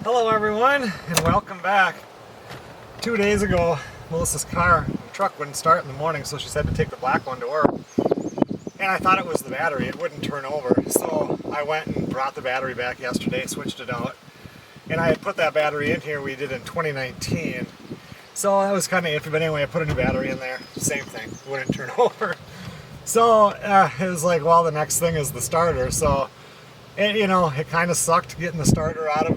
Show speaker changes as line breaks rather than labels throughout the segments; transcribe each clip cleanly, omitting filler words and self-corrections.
Hello everyone, and welcome back. 2 days ago, Melissa's truck wouldn't start in the morning, so she said to take the black one to work. And I thought it was the battery, it wouldn't turn over. So I went and brought the battery back yesterday, switched it out. And I had put that battery in here we did in 2019. So that was kind of iffy, but anyway, I put a new battery in there. Same thing, it wouldn't turn over. So it was like, well, the next thing is the starter. So, it kind of sucked getting the starter out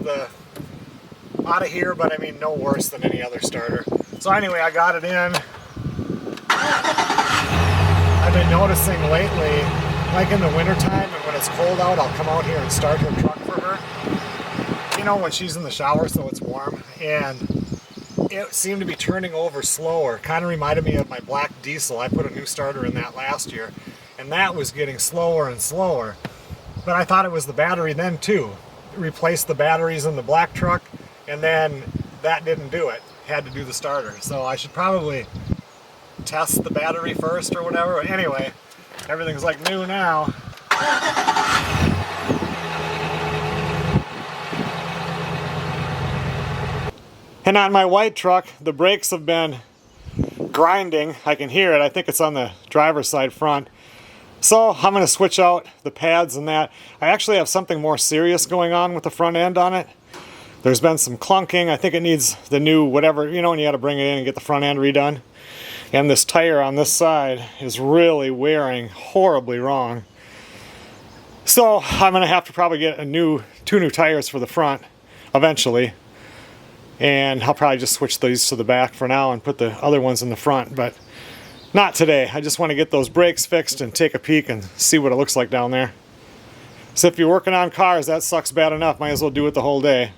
of here, but I mean, no worse than any other starter. So anyway, I got it in. I've been noticing lately, like in the wintertime and when it's cold out, I'll come out here and start her truck for her. You know, when she's in the shower so it's warm. And it seemed to be turning over slower. Kind of reminded me of my black diesel. I put a new starter in that last year. And that was getting slower and slower. But I thought it was the battery then too. Replaced the batteries in the black truck. And then that didn't do it. Had to do the starter. So I should probably test the battery first or whatever. Anyway, everything's like new now. And on my white truck, the brakes have been grinding. I can hear it. I think it's on the driver's side front. So I'm going to switch out the pads and that. I actually have something more serious going on with the front end on it. There's been some clunking. I think it needs the new whatever, when you got to bring it in and get the front end redone. And this tire on this side is really wearing horribly wrong. So I'm going to have to probably get two new tires for the front eventually. And I'll probably just switch these to the back for now and put the other ones in the front. But not today. I just want to get those brakes fixed and take a peek and see what it looks like down there. So if you're working on cars, that sucks bad enough. Might as well do it the whole day.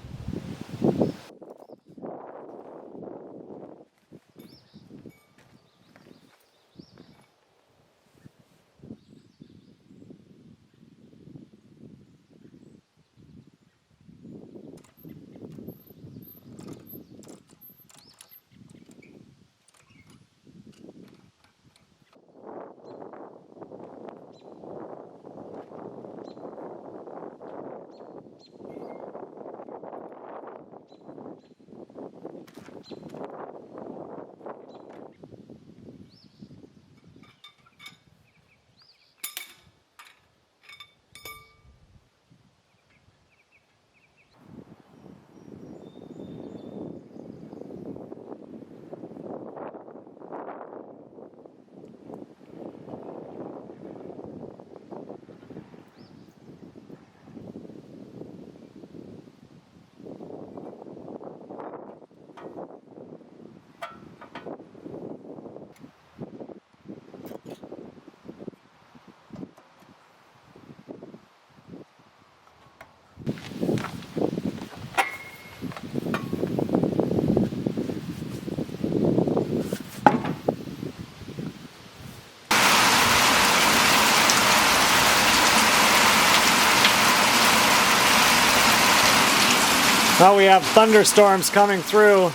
Well, we have thunderstorms coming through.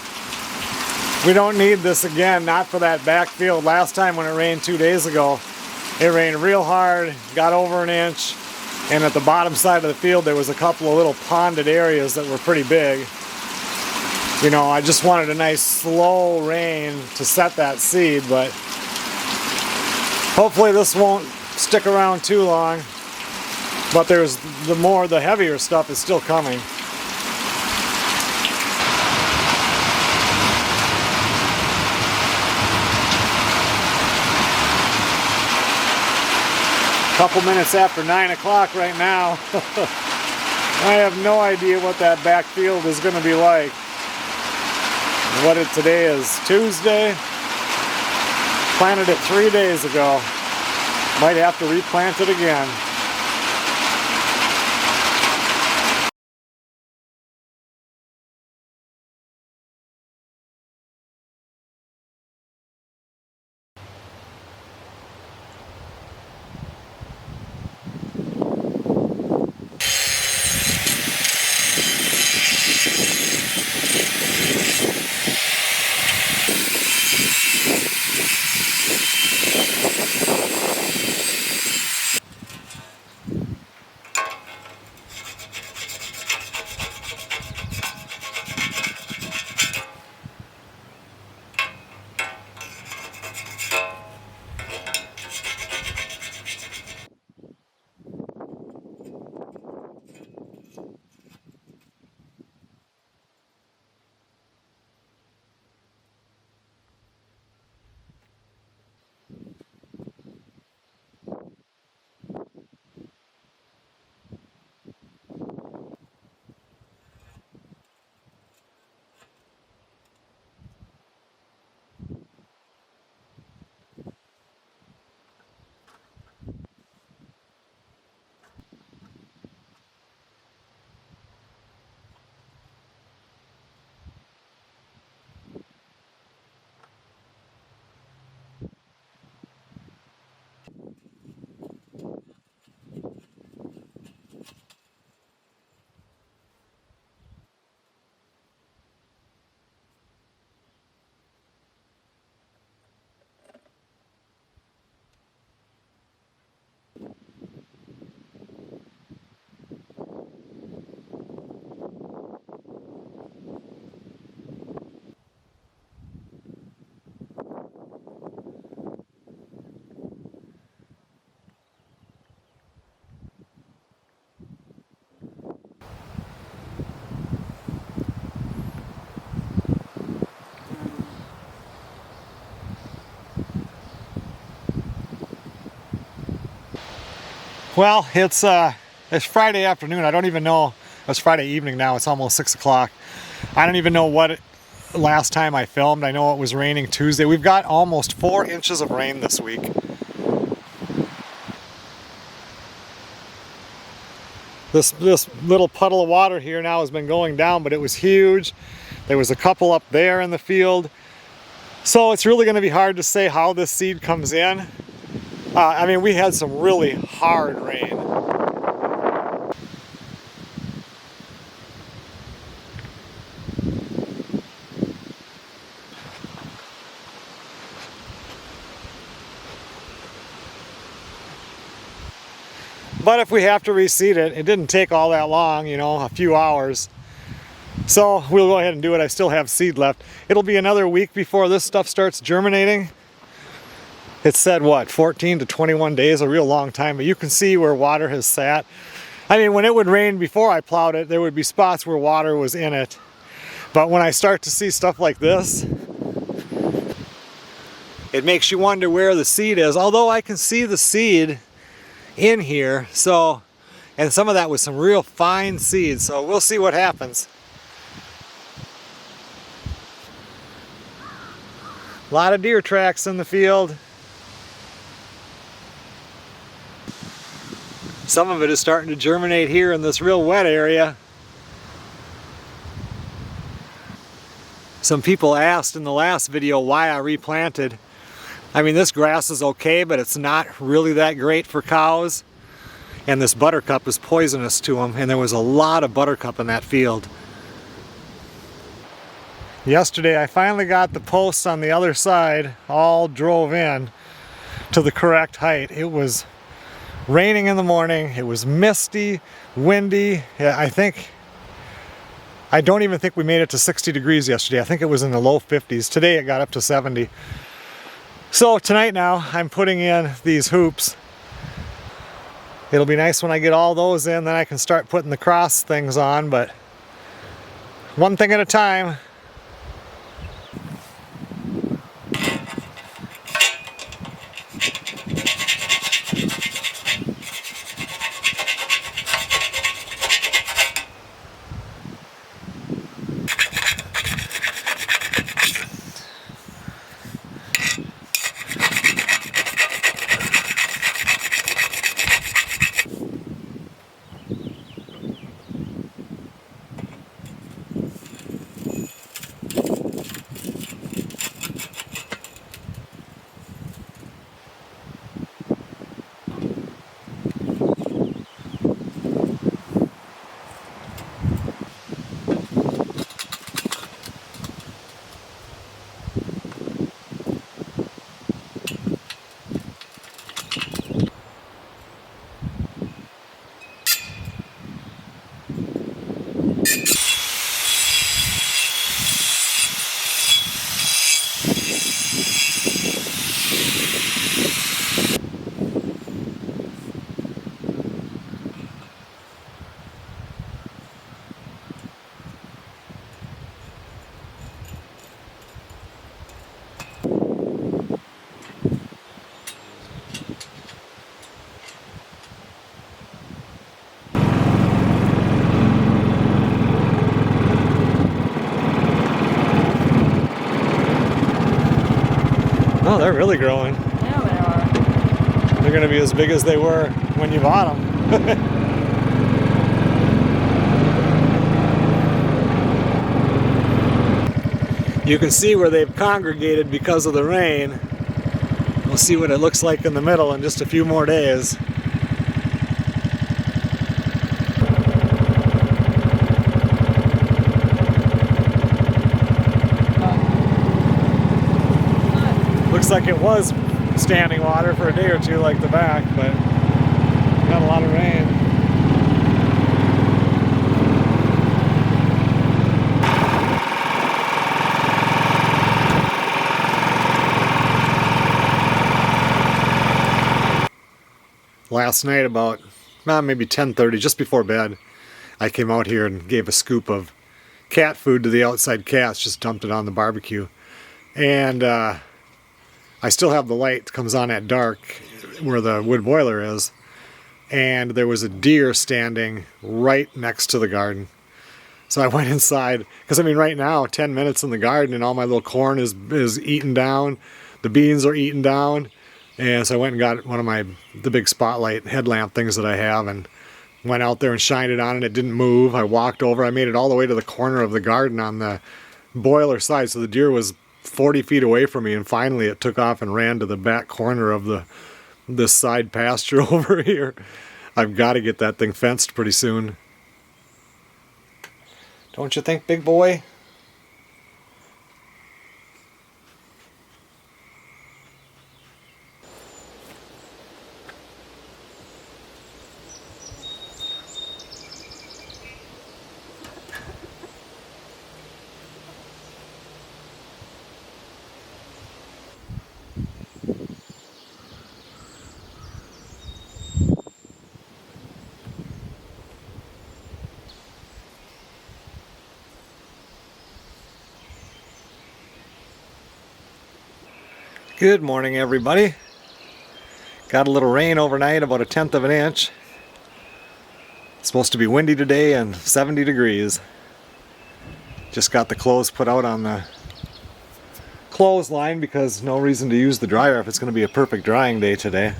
We don't need this again, not for that backfield. Last time when it rained 2 days ago, it rained real hard, got over an inch, and at the bottom side of the field there was a couple of little ponded areas that were pretty big. I just wanted a nice slow rain to set that seed, but hopefully this won't stick around too long. But the heavier stuff is still coming. Couple minutes after 9 o'clock right now. I have no idea what that backfield is going to be like. Today is Tuesday. Planted it 3 days ago. Might have to replant it again. Well, it's Friday afternoon. I don't even know. It's Friday evening now. It's almost 6 o'clock. I don't even know what last time I filmed. I know it was raining Tuesday. We've got almost 4 inches of rain this week. This little puddle of water here now has been going down, but it was huge. There was a couple up there in the field. So it's really going to be hard to say how this seed comes in. I mean, we had some really hard rain. But if we have to reseed it, it didn't take all that long, you know, a few hours. So we'll go ahead and do it. I still have seed left. It'll be another week before this stuff starts germinating. It said, what, 14 to 21 days, a real long time, but you can see where water has sat. I mean, when it would rain before I plowed it, there would be spots where water was in it. But when I start to see stuff like this, it makes you wonder where the seed is. Although I can see the seed in here, so, and some of that was some real fine seed, so we'll see what happens. A lot of deer tracks in the field. Some of it is starting to germinate here in this real wet area. Some people asked in the last video why I replanted. I mean, this grass is okay, but it's not really that great for cows. And this buttercup is poisonous to them, and there was a lot of buttercup in that field. Yesterday I finally got the posts on the other side all drove in to the correct height. It was raining in the morning, it was misty, windy. I don't even think we made it to 60 degrees yesterday. I think it was in the low 50s. Today it got up to 70. So tonight now I'm putting in these hoops. It'll be nice when I get all those in, then I can start putting the cross things on, but one thing at a time. Oh, they're really growing.
Yeah, they are.
They're going to be as big as they were when you bought them. You can see where they've congregated because of the rain. We'll We'll see what it looks like in the middle in just a few more days. Looks like it was standing water for a day or two like the back, but got a lot of rain. Last night about maybe 10:30, just before bed, I came out here and gave a scoop of cat food to the outside cats, just dumped it on the barbecue. And I still have the light that comes on at dark where the wood boiler is. And there was a deer standing right next to the garden. So I went inside, because I mean right now, 10 minutes in the garden and all my little corn is eaten down. The beans are eaten down. And so I went and got one of the big spotlight headlamp things that I have and went out there and shined it on and it didn't move. I walked over, I made it all the way to the corner of the garden on the boiler side. So the deer was 40 feet away from me, and finally it took off and ran to the back corner of this side pasture over here. I've got to get that thing fenced pretty soon. Don't you think, big boy? Good morning, everybody. Got a little rain overnight, about 1/10 of an inch. It's supposed to be windy today and 70 degrees. Just got the clothes put out on the clothesline because no reason to use the dryer if it's going to be a perfect drying day today.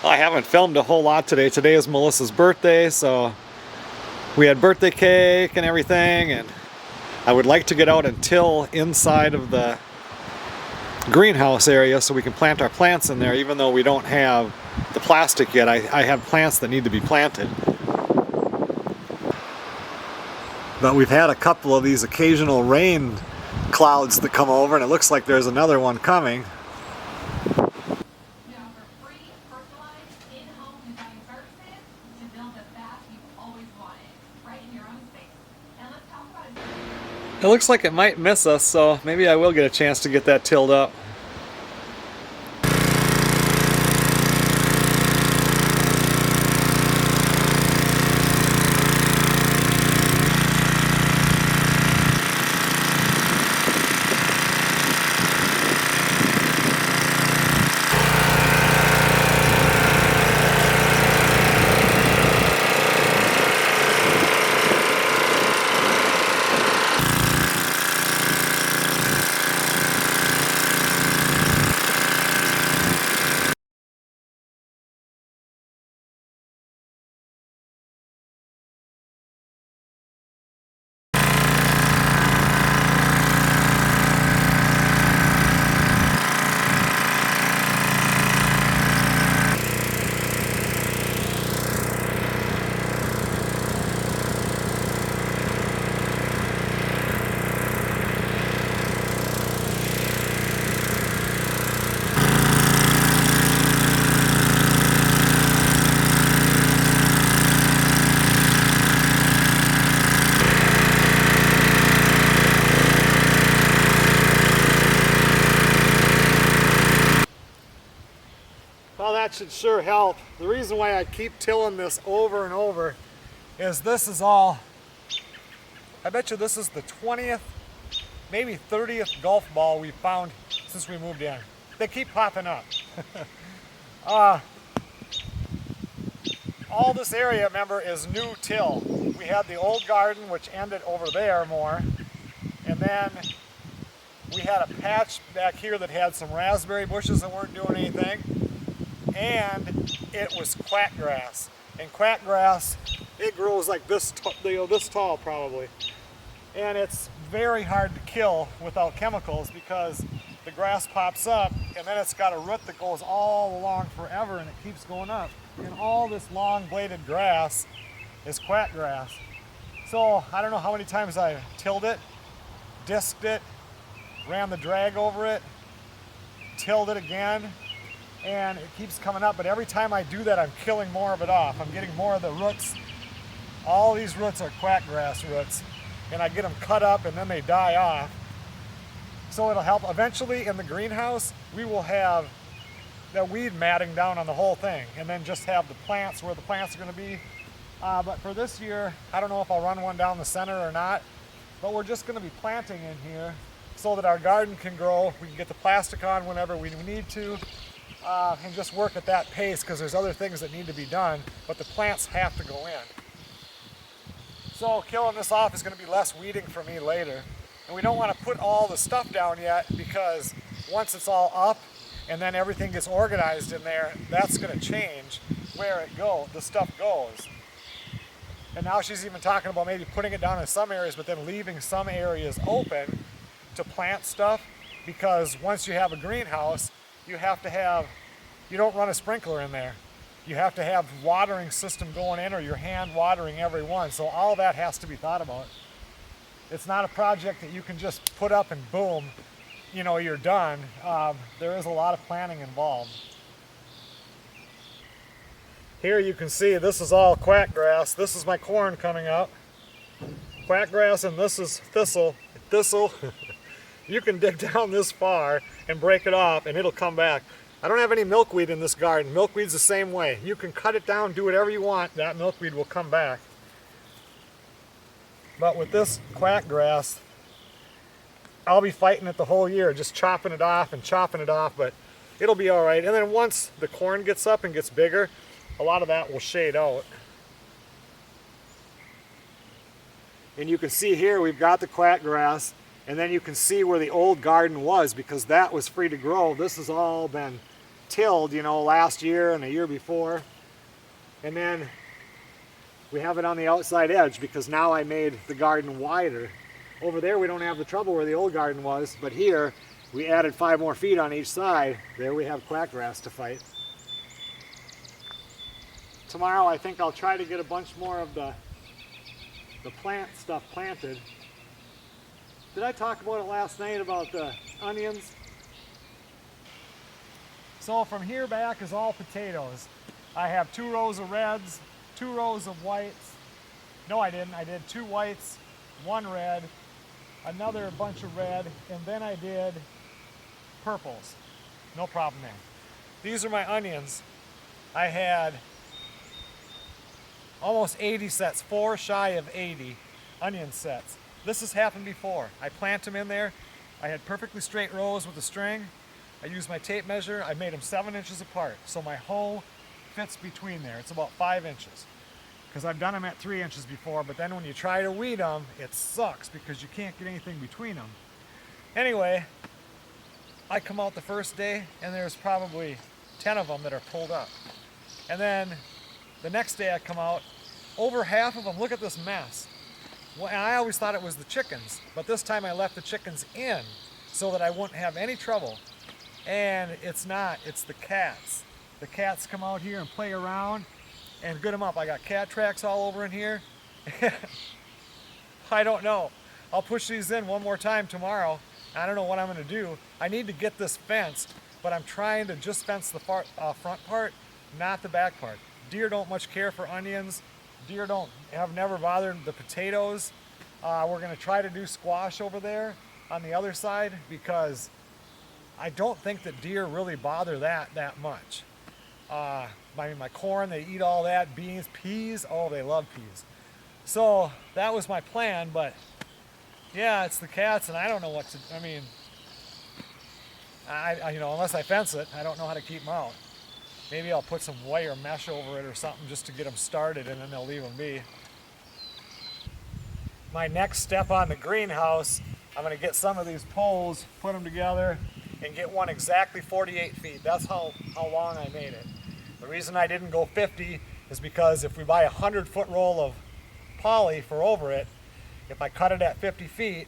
I haven't filmed a whole lot today. Today is Melissa's birthday, so we had birthday cake and everything, and I would like to get out and till inside of the greenhouse area so we can plant our plants in there, even though we don't have the plastic yet. I have plants that need to be planted. But we've had a couple of these occasional rain clouds that come over, and it looks like there's another one coming. It looks like it might miss us, so maybe I will get a chance to get that tilled up. that should sure help. The reason why I keep tilling this over and over is this is all, I bet you this is the 20th, maybe 30th golf ball we've found since we moved in. They keep popping up. All this area, remember, is new till. We had the old garden, which ended over there more, and then we had a patch back here that had some raspberry bushes that weren't doing anything, and it was quackgrass. And quackgrass, it grows like this, this tall probably, and it's very hard to kill without chemicals because the grass pops up, and then it's got a root that goes all along forever, and it keeps going up. And all this long bladed grass is quackgrass. So I don't know how many times I tilled it, disked it, ran the drag over it, tilled it again, and it keeps coming up. But every time I do that, I'm killing more of it off. I'm getting more of the roots. All these roots are quackgrass roots, and I get them cut up and then they die off. So it'll help. Eventually in the greenhouse, we will have that weed matting down on the whole thing, and then just have the plants where the plants are going to be. But for this year, I don't know if I'll run one down the center or not, but we're just going to be planting in here so that our garden can grow. We can get the plastic on whenever we need to, and just work at that pace because there's other things that need to be done, but the plants have to go in. So killing this off is going to be less weeding for me later. And we don't want to put all the stuff down yet because once it's all up, and then everything gets organized in there, that's going to change where the stuff goes. And now she's even talking about maybe putting it down in some areas, but then leaving some areas open to plant stuff, because once you have a greenhouse, you don't run a sprinkler in there. You have to have watering system going in, or you're hand watering every one. So all that has to be thought about. It's not a project that you can just put up and boom, you're done. There is a lot of planning involved. Here you can see this is all quackgrass. This is my corn coming up. Quackgrass, and this is thistle. Thistle, you can dig down this far and break it off and it'll come back. I don't have any milkweed in this garden. Milkweed's the same way. You can cut it down, do whatever you want, that milkweed will come back. But with this quackgrass, I'll be fighting it the whole year, just chopping it off and chopping it off, but it'll be all right. And then once the corn gets up and gets bigger, a lot of that will shade out. And you can see here we've got the quackgrass, and then you can see where the old garden was because that was free to grow. This has all been tilled, last year and the year before. And then we have it on the outside edge because now I made the garden wider. Over there we don't have the trouble where the old garden was, but here we added 5 more feet on each side. There we have quackgrass to fight. Tomorrow I think I'll try to get a bunch more of the plant stuff planted. Did I talk about it last night about the onions? So from here back is all potatoes. I have 2 rows of reds, 2 rows of whites. No, I didn't. I did 2 whites, 1 red, another bunch of red, and then I did purples. No problem there. These are my onions. I had almost 80 sets, 4 shy of 80 onion sets. This has happened before. I plant them in there. I had perfectly straight rows with a string. I used my tape measure. I made them 7 inches apart. So my hoe fits between there. It's about 5 inches. Because I've done them at 3 inches before, but then when you try to weed them, it sucks because you can't get anything between them. Anyway, I come out the first day and there's probably 10 of them that are pulled up. And then the next day I come out, over half of them, look at this mess. Well, and I always thought it was the chickens, but this time I left the chickens in so that I wouldn't have any trouble. And it's not, it's the cats. The cats come out here and play around and good them up. I got cat tracks all over in here. I don't know. I'll push these in one more time tomorrow. I don't know what I'm gonna do. I need to get this fenced, but I'm trying to just fence the front part, not the back part. Deer don't much care for onions. Deer have never bothered the potatoes. We're gonna try to do squash over there on the other side because I don't think that deer really bother that much. my corn, they eat all that, beans, peas, oh, they love peas. So that was my plan, but yeah, it's the cats, and I don't know what to, I mean, you know, unless I fence it, I don't know how to keep them out. Maybe I'll put some wire mesh over it or something just to get them started, and then they'll leave them be. My next step on the greenhouse, I'm going to get some of these poles, put them together, and get one exactly 48 feet. That's how long I made it. The reason I didn't go 50 is because if we buy a 100-foot roll of poly for over it, if I cut it at 50 feet,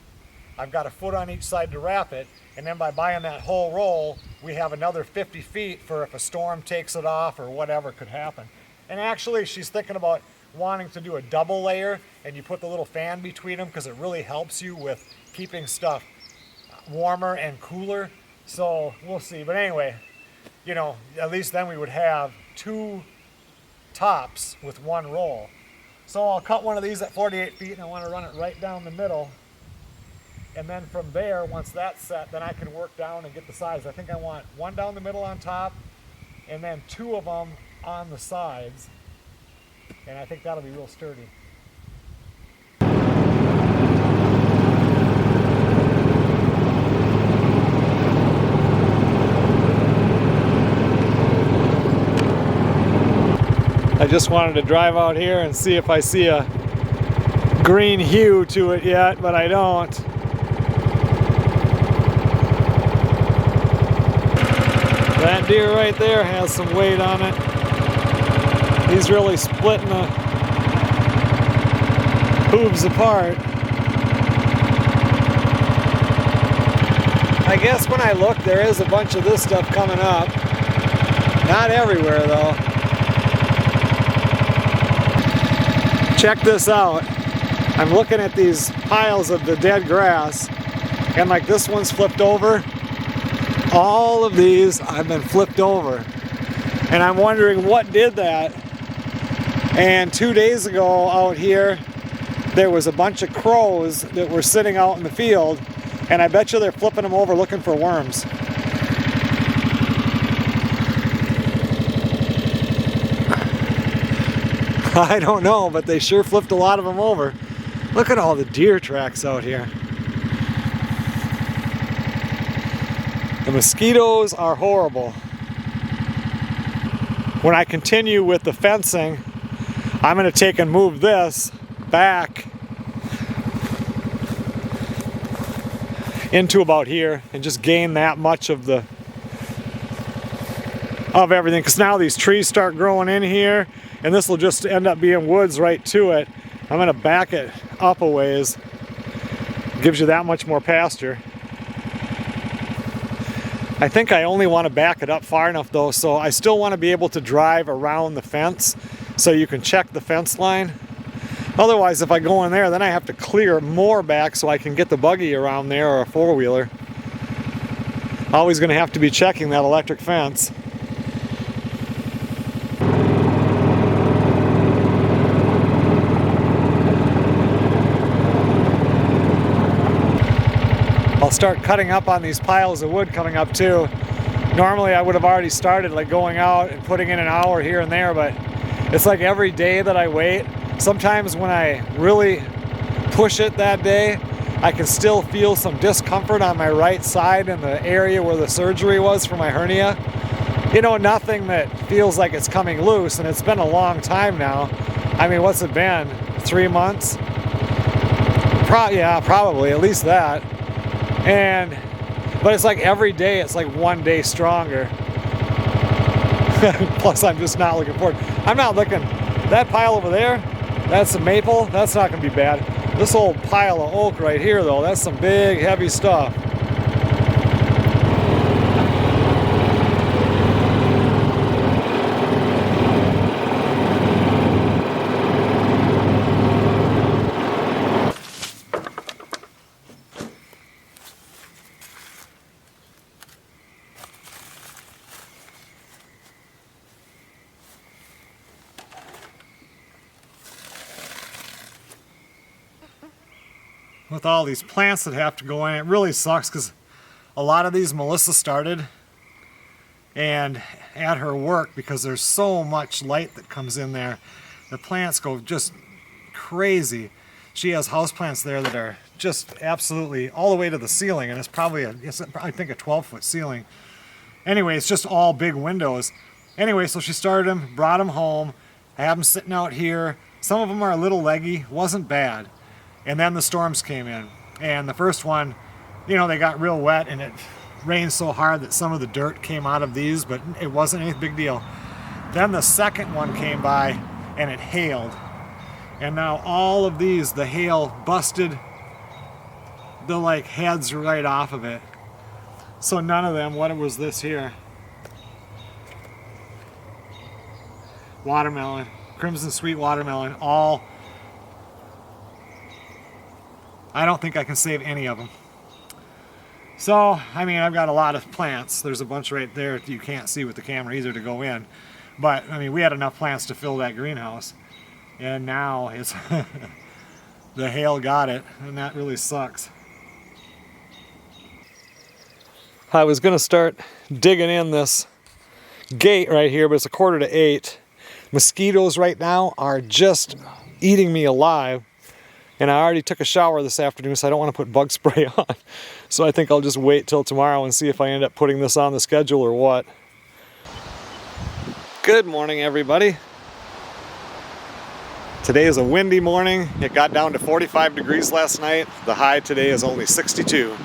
I've got a foot on each side to wrap it, and then by buying that whole roll, we have another 50 feet for if a storm takes it off or whatever could happen. And actually, she's thinking about wanting to do a double layer, and you put the little fan between them because it really helps you with keeping stuff warmer and cooler. So we'll see. But anyway, you know, at least then we would have 2 tops with 1 roll. So I'll cut one of these at 48 feet, and I want to run it right down the middle. And then from there, once that's set, then I can work down and get the sides. I think I want 1 down the middle on top, and then 2 of them on the sides. And I think that'll be real sturdy. I just wanted to drive out here and see if I see a green hue to it yet, but I don't. That deer right there has some weight on it. He's really splitting the hooves apart. I guess when I look, there is a bunch of this stuff coming up. Not everywhere though. Check this out. I'm looking at these piles of the dead grass, and like this one's flipped over. All of these have been flipped over. And I'm wondering what did that. And 2 days ago out here, there was a bunch of crows that were sitting out in the field, and I bet you they're flipping them over looking for worms. I don't know, but they sure flipped a lot of them over. Look at all the deer tracks out here. The mosquitoes are horrible. When I continue with the fencing, I'm going to take and move this back into about here and just gain that much of everything, because now these trees start growing in here, and this will just end up being woods right to it. I'm going to back it up a ways. Gives you that much more pasture. I think I only want to back it up far enough though, so I still want to be able to drive around the fence so you can check the fence line. Otherwise, if I go in there, then I have to clear more back so I can get the buggy around there or a four-wheeler. Always going to have to be checking that electric fence. I'll start cutting up on these piles of wood coming up too. Normally I would have already started like going out and putting in an hour here and there, but it's like every day that I wait. Sometimes when I really push it that day, I can still feel some discomfort on my right side in the area where the surgery was for my hernia. You know, nothing that feels like it's coming loose, and it's been a long time now. I mean, what's it been? 3 months? Yeah, probably, at least that. But it's like every day, it's like 1 day stronger. Plus, I'm just not looking forward. I'm not looking, that pile over there, that's a maple, that's not gonna be bad. This old pile of oak right here though, that's some big, heavy stuff. With all these plants that have to go in, it really sucks because a lot of these Melissa started And at her work, because there's so much light that comes in there, the plants go just crazy. She has houseplants there that are just absolutely all the way to the ceiling, and it's probably I think a 12-foot ceiling. Anyway, it's just all big windows. Anyway, so she started them, brought them home. I have them sitting out here. Some of them are a little leggy, wasn't bad. And then the storms came in. And the first one, you know, they got real wet and it rained so hard that some of the dirt came out of these, but it wasn't any big deal. Then the second one came by and it hailed. And now all of these, the hail busted the like heads right off of it. So none of them, what was this here? Watermelon, crimson sweet watermelon, all. I don't think I can save any of them. So, I mean, I've got a lot of plants. There's a bunch right there you can't see with the camera, easier to go in. But, I mean, we had enough plants to fill that greenhouse. And now it's the hail got it, and that really sucks. I was going to start digging in this gate right here, but it's 7:45. Mosquitoes right now are just eating me alive. And I already took a shower this afternoon, so I don't want to put bug spray on. So I think I'll just wait till tomorrow and see if I end up putting this on the schedule or what. Good morning, everybody. Today is a windy morning. It got down to 45 degrees last night. The high today is only 62.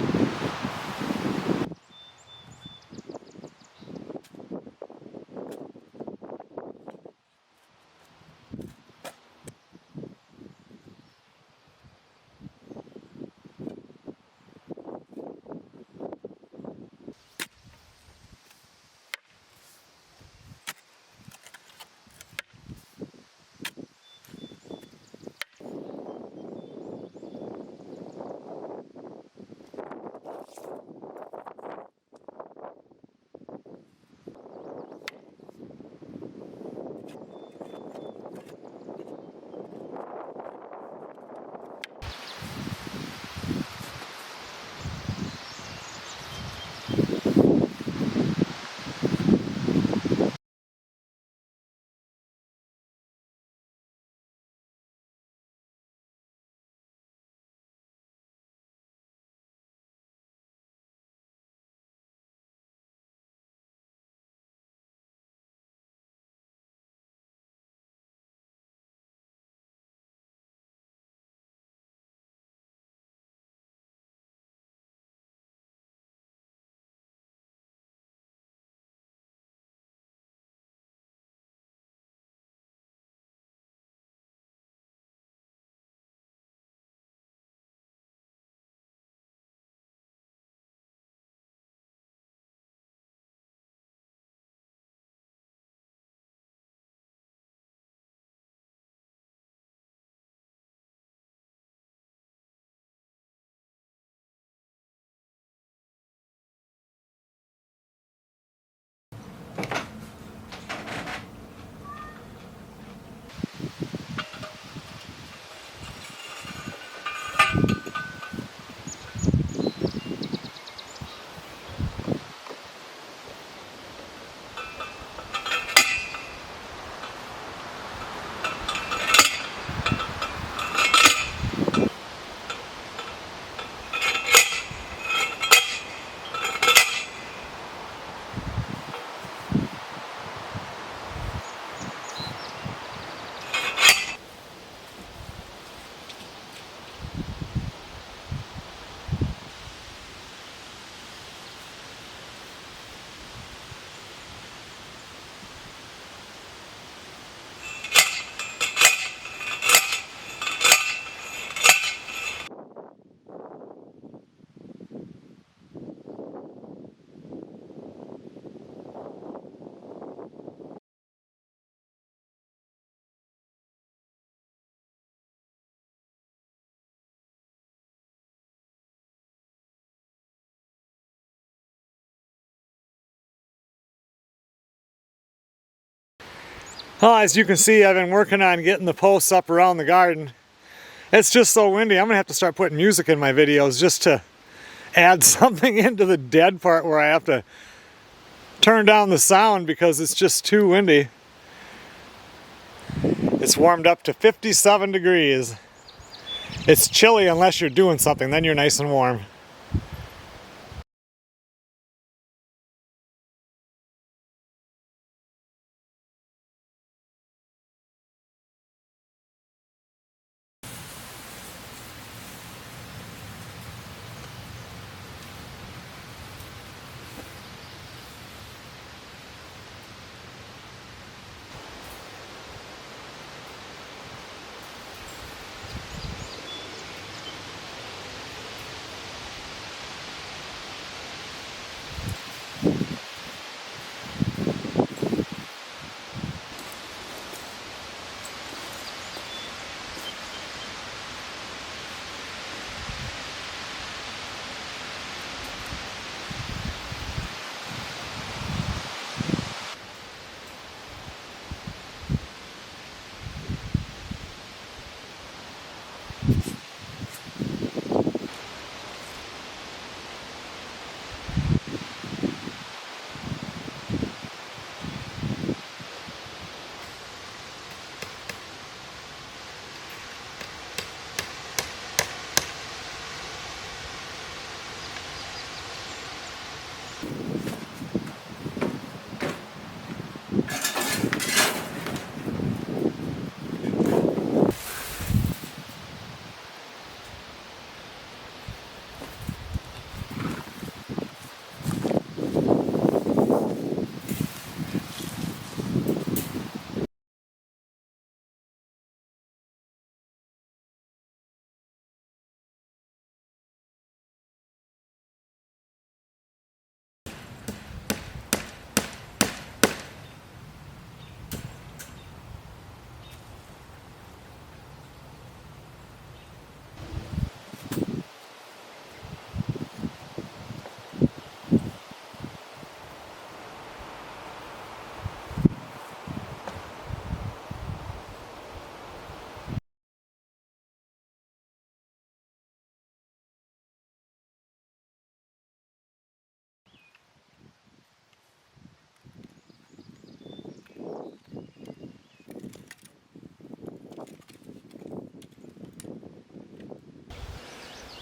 Well, as you can see, I've been working on getting the posts up around the garden. It's just so windy. I'm gonna have to start putting music in my videos just to add something into the dead part where I have to turn down the sound because it's just too windy. It's warmed up to 57 degrees. It's chilly unless you're doing something, then you're nice and warm.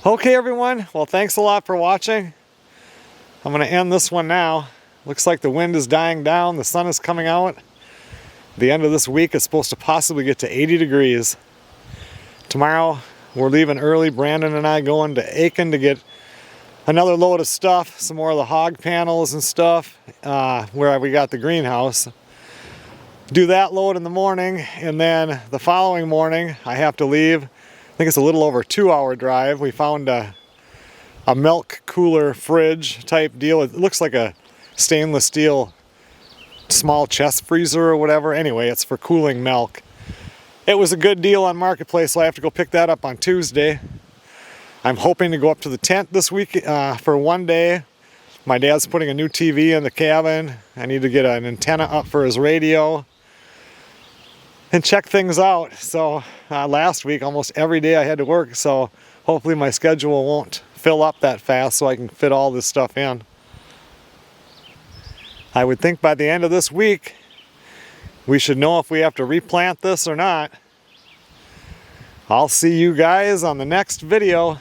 Okay everyone, well thanks a lot for watching. I'm going to end this one now. Looks like the wind is dying down, the sun is coming out. The end of this week it's supposed to possibly get to 80 degrees. Tomorrow we're leaving early, Brandon and I going to Aiken to get another load of stuff, some more of the hog panels and stuff, where we got the greenhouse. Do that load in the morning, and then the following morning I have to leave. I think it's a little over a 2-hour drive. We found a milk cooler fridge type deal. It looks like a stainless steel small chest freezer or whatever. Anyway, it's for cooling milk. It was a good deal on Marketplace, so I have to go pick that up on Tuesday. I'm hoping to go up to the tent this week for one day. My dad's putting a new TV in the cabin. I need to get an antenna up for his radio and check things out. So last week, almost every day I had to work, so hopefully my schedule won't fill up that fast so I can fit all this stuff in. I would think by the end of this week, we should know if we have to replant this or not. I'll see you guys on the next video.